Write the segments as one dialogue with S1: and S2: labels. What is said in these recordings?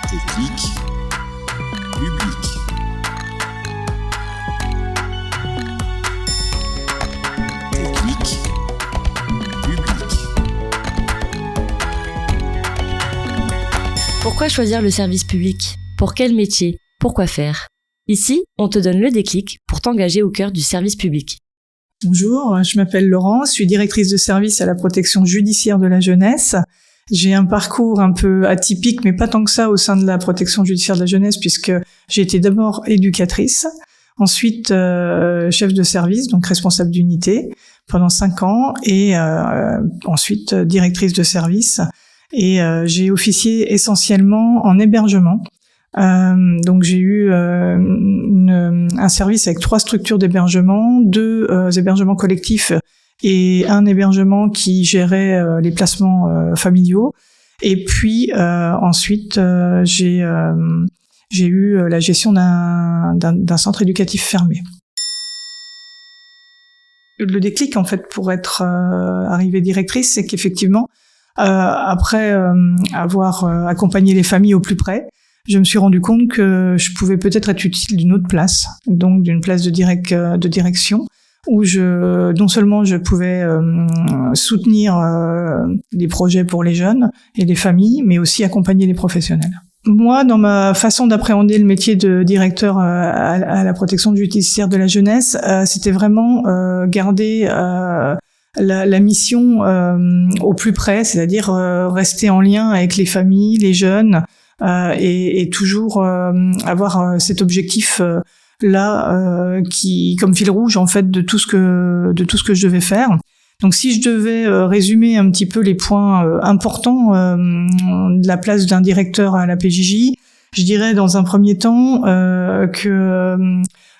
S1: Technique publique. Technique publique.
S2: Pourquoi choisir le service public ? Pour quel métier ? Pourquoi faire ? Ici, on te donne le déclic pour t'engager au cœur du service public.
S3: Bonjour, je m'appelle Laurence, je suis directrice de service à la protection judiciaire de la jeunesse. J'ai un parcours un peu atypique, mais pas tant que ça au sein de la protection judiciaire de la jeunesse, puisque j'ai été d'abord éducatrice, ensuite chef de service, donc responsable d'unité pendant 5 ans, et ensuite directrice de service. Et j'ai officié essentiellement en hébergement. Donc j'ai eu un service avec 3 structures d'hébergement, 2 hébergements collectifs et un hébergement qui gérait les placements familiaux. Et puis ensuite j'ai eu la gestion d'un centre éducatif fermé. Le déclic en fait pour être arrivée directrice, c'est qu'effectivement après avoir accompagné les familles au plus près, je me suis rendu compte que je pouvais peut-être être utile d'une autre place, donc d'une place de direction, où non seulement je pouvais soutenir les projets pour les jeunes et les familles, mais aussi accompagner les professionnels. Moi, dans ma façon d'appréhender le métier de directeur à la protection judiciaire de la jeunesse, c'était vraiment garder la mission au plus près, c'est-à-dire rester en lien avec les familles, les jeunes, et toujours avoir cet objectif là qui comme fil rouge en fait de tout ce que je devais faire. Donc si je devais résumer un petit peu les points importants de la place d'un directeur à la PJJ, je dirais dans un premier temps que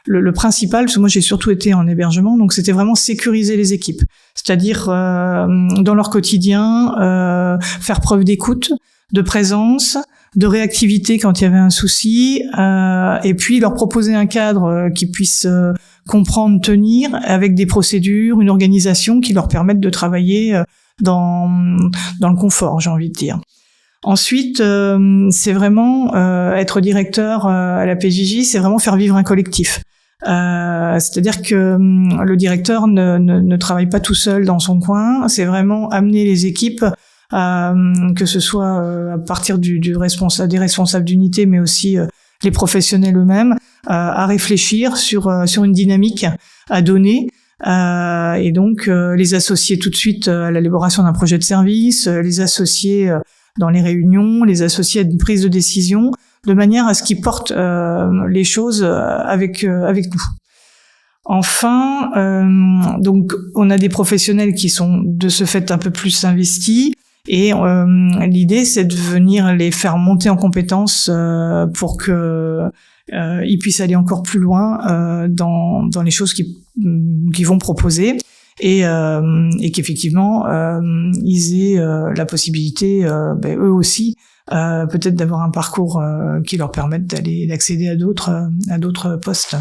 S3: le principal, parce que moi j'ai surtout été en hébergement, donc c'était vraiment sécuriser les équipes, c'est-à-dire dans leur quotidien faire preuve d'écoute, de présence, de réactivité quand il y avait un souci, et puis leur proposer un cadre qu'ils puissent comprendre, tenir, avec des procédures, une organisation qui leur permettent de travailler dans le confort, j'ai envie de dire. Ensuite, c'est vraiment être directeur à la PJJ, c'est vraiment faire vivre un collectif. C'est-à-dire que le directeur ne travaille pas tout seul dans son coin, c'est vraiment amener les équipes, que ce soit à partir des responsables d'unité, mais aussi les professionnels eux-mêmes, à réfléchir sur une dynamique à donner, et donc les associer tout de suite à l'élaboration d'un projet de service, les associer dans les réunions, les associer à une prise de décision, de manière à ce qu'ils portent les choses avec nous. Enfin, donc on a des professionnels qui sont de ce fait un peu plus investis, et l'idée c'est de venir les faire monter en compétences pour que ils puissent aller encore plus loin dans les choses qu'ils vont proposer, et qu'effectivement ils aient la possibilité eux aussi peut-être d'avoir un parcours qui leur permette d'accéder à d'autres postes.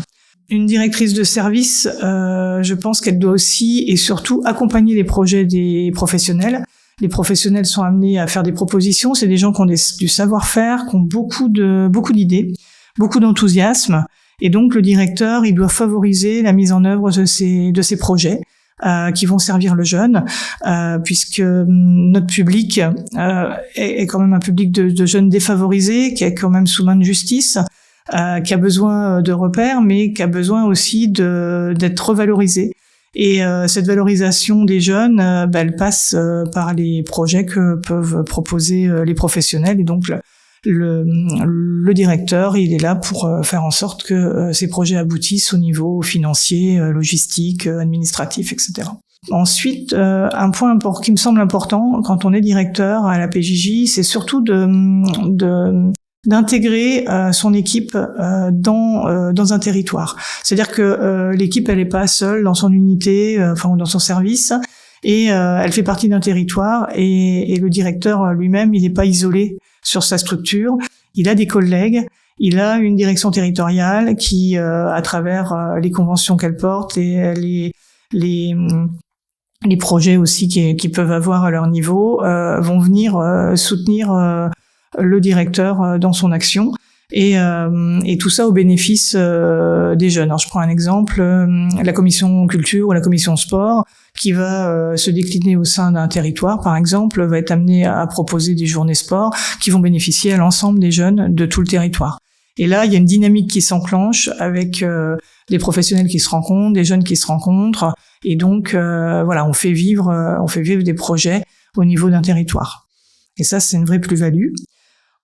S3: Une directrice de service, je pense qu'elle doit aussi et surtout accompagner les projets des professionnels. Les professionnels sont amenés à faire des propositions. C'est des gens qui ont du savoir-faire, qui ont beaucoup d'idées, beaucoup d'enthousiasme. Et donc, le directeur, il doit favoriser la mise en œuvre de ces projets qui vont servir le jeune, puisque notre public est quand même un public de jeunes défavorisés, qui est quand même sous main de justice, qui a besoin de repères, mais qui a besoin aussi d'être revalorisé. Et cette valorisation des jeunes, elle passe par les projets que peuvent proposer les professionnels. Et donc le directeur, il est là pour faire en sorte que ces projets aboutissent au niveau financier, logistique, administratif, etc. Ensuite, un point qui me semble important quand on est directeur à la PJJ, c'est surtout d'intégrer son équipe dans un territoire. C'est-à-dire que l'équipe, elle est pas seule dans son unité, ou dans son service, et elle fait partie d'un territoire, et le directeur lui-même, il n'est pas isolé sur sa structure. Il a des collègues, il a une direction territoriale qui, à travers les conventions qu'elle porte, les projets aussi qu'ils peuvent avoir à leur niveau, vont venir soutenir le directeur dans son action. Et tout ça au bénéfice des jeunes. Alors je prends un exemple, la commission culture ou la commission sport qui va se décliner au sein d'un territoire, par exemple, va être amenée à proposer des journées sport qui vont bénéficier à l'ensemble des jeunes de tout le territoire. Et là, il y a une dynamique qui s'enclenche avec des professionnels qui se rencontrent, des jeunes qui se rencontrent, et donc voilà, on fait vivre des projets au niveau d'un territoire. Et ça, c'est une vraie plus-value.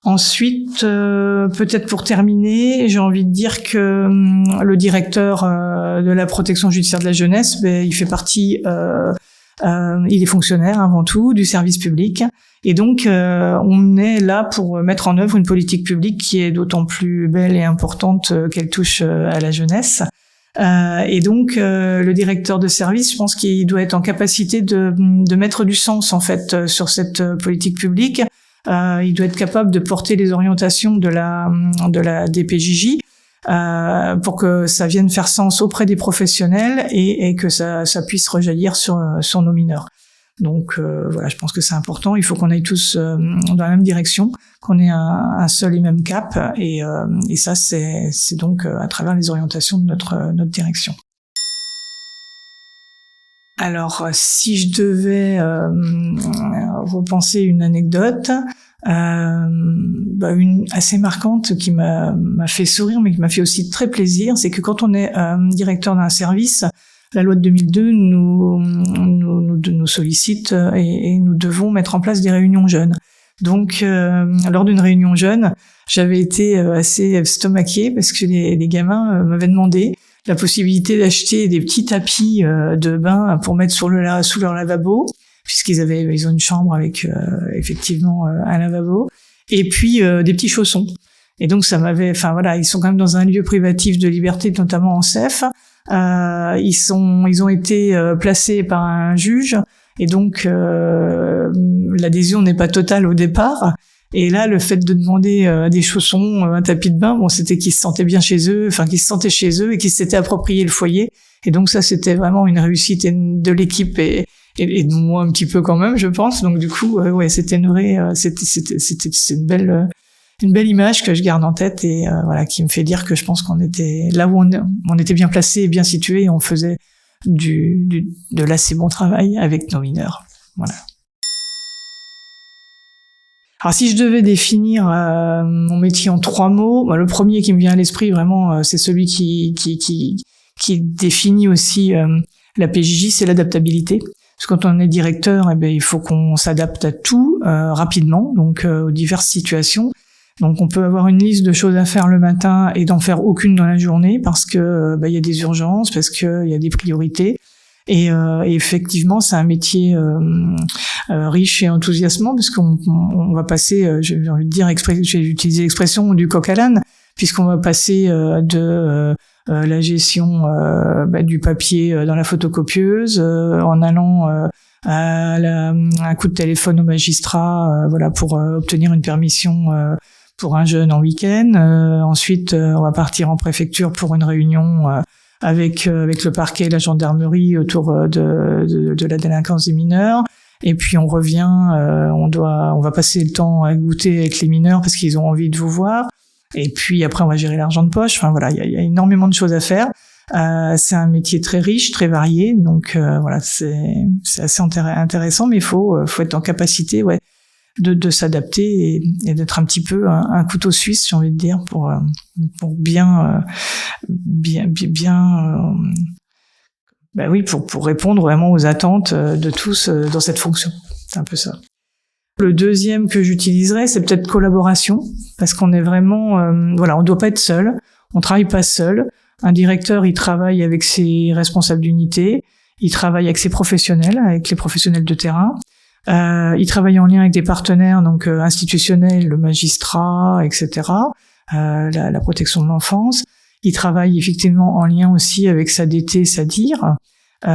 S3: Ensuite, peut-être pour terminer, j'ai envie de dire que le directeur de la protection judiciaire de la jeunesse, il fait partie, il est fonctionnaire avant tout du service public, et donc on est là pour mettre en œuvre une politique publique qui est d'autant plus belle et importante qu'elle touche à la jeunesse. Et donc le directeur de service, je pense qu'il doit être en capacité de mettre du sens en fait sur cette politique publique. Il doit être capable de porter les orientations de la DPJJ pour que ça vienne faire sens auprès des professionnels et que ça puisse rejaillir sur nos mineurs. Donc voilà, je pense que c'est important. Il faut qu'on aille tous dans la même direction, qu'on ait un seul et même cap, et ça c'est donc à travers les orientations de notre direction. Alors, si je devais repenser une anecdote, une assez marquante qui m'a fait sourire, mais qui m'a fait aussi très plaisir, c'est que quand on est directeur d'un service, la loi de 2002 nous sollicite et nous devons mettre en place des réunions jeunes. Donc, lors d'une réunion jeune, j'avais été assez estomaquée parce que les gamins m'avaient demandé la possibilité d'acheter des petits tapis de bain pour mettre sous leur lavabo, puisqu'ils ont une chambre avec effectivement un lavabo, et puis des petits chaussons. Et donc ça m'avait, ils sont quand même dans un lieu privatif de liberté, notamment en CEF. Ils ont été placés par un juge, et donc l'adhésion n'est pas totale au départ. Et là, le fait de demander des chaussons, un tapis de bain, c'était qu'ils se sentaient bien chez eux, qu'ils se sentaient chez eux et qu'ils s'étaient approprié le foyer. Et donc ça, c'était vraiment une réussite de l'équipe et de moi un petit peu quand même, je pense. Donc du coup, c'était une vraie, c'est une belle image que je garde en tête et qui me fait dire que je pense qu'on était là où on était bien placé et bien situé, et on faisait de l'assez bon travail avec nos mineurs. Voilà. Alors si je devais définir mon métier en 3 mots, le premier qui me vient à l'esprit vraiment, c'est celui qui définit aussi la PJJ, c'est l'adaptabilité. Parce que quand on est directeur, il faut qu'on s'adapte à tout rapidement, donc aux diverses situations. Donc on peut avoir une liste de choses à faire le matin et d'en faire aucune dans la journée parce que y a des urgences, parce que il y a des priorités. Et effectivement, c'est un métier riche et enthousiasmant parce qu'on va passer, j'ai envie de dire, j'ai utilisé l'expression du coq à l'âne, puisqu'on va passer de la gestion du papier dans la photocopieuse, en allant à un coup de téléphone au magistrat, pour obtenir une permission pour un jeune en week-end. Ensuite, on va partir en préfecture pour une réunion avec le parquet et la gendarmerie autour de la délinquance des mineurs. Et puis on revient, on va passer le temps à goûter avec les mineurs parce qu'ils ont envie de vous voir. Et puis après on va gérer l'argent de poche. Il y a énormément de choses à faire. C'est un métier très riche, très varié. Donc c'est assez intéressant, mais il faut être en capacité de s'adapter et d'être un petit peu un couteau suisse, j'ai envie de dire, pour bien pour répondre vraiment aux attentes de tous dans cette fonction. C'est un peu ça. Le deuxième que j'utiliserais, c'est peut-être collaboration, parce qu'on est vraiment, on doit pas être seul, on travaille pas seul. Un directeur, il travaille avec ses responsables d'unité, il travaille avec ses professionnels, avec les professionnels de terrain. Il travaille en lien avec des partenaires, donc institutionnels, le magistrat, etc. La protection de l'enfance. Il travaille effectivement en lien aussi avec sa DT, SADIR. On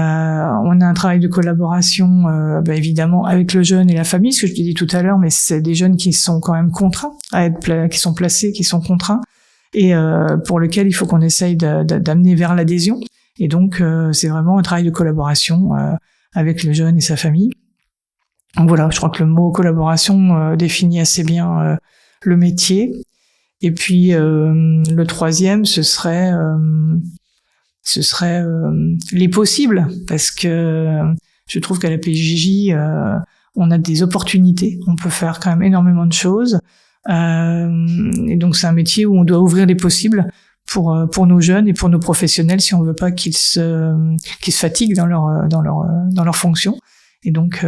S3: a un travail de collaboration, évidemment, avec le jeune et la famille, ce que je t'ai dit tout à l'heure, mais c'est des jeunes qui sont quand même contraints qui sont placés, qui sont contraints, et pour lequel il faut qu'on essaye d'amener vers l'adhésion. Et donc, c'est vraiment un travail de collaboration avec le jeune et sa famille. Donc voilà, je crois que le mot collaboration définit assez bien le métier. Et puis le troisième, ce serait les possibles, parce que je trouve qu'à la PJJ, on a des opportunités, on peut faire quand même énormément de choses. Et donc c'est un métier où on doit ouvrir les possibles pour nos jeunes et pour nos professionnels, si on veut pas qu'ils se fatiguent dans leur fonction. Et donc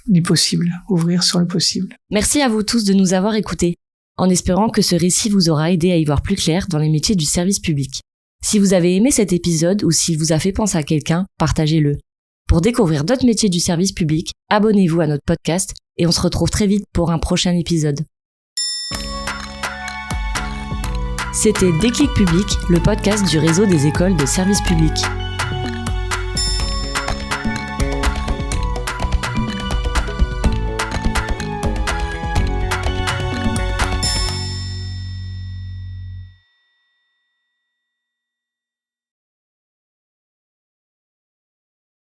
S3: les possibles, ouvrir sur le possible.
S2: Merci à vous tous de nous avoir écoutés, en espérant que ce récit vous aura aidé à y voir plus clair dans les métiers du service public. Si vous avez aimé cet épisode ou s'il vous a fait penser à quelqu'un, partagez-le. Pour découvrir d'autres métiers du service public, abonnez-vous à notre podcast et on se retrouve très vite pour un prochain épisode. C'était Déclic Public, le podcast du réseau des écoles de service public.